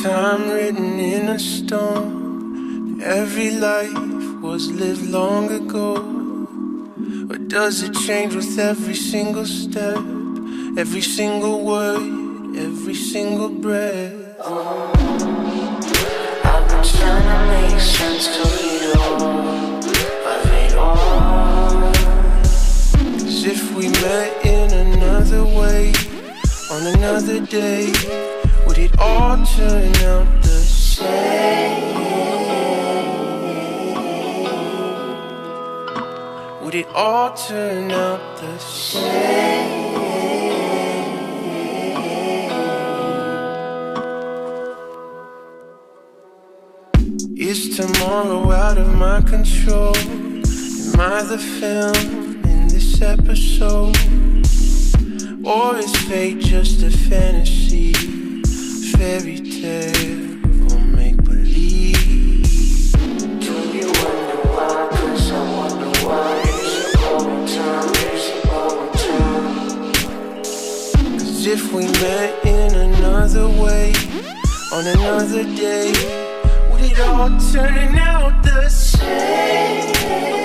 time written in a stone. Every life was lived long ago. Or does it change with every single step, every single word, every single breath? I've been trying to make sense to it all. As if we met in another way, on another day, would it all turn out the same? Would it all turn out the same? Is tomorrow out of my control? Am I the film in this episode? Or is fate just a fantasy, fairy tale, or make-believe? Do you wonder why? 'Cause I wonder why. Is it blowing time? Is it blowing time? As if we met in another way, on another day, would it all turn out the same?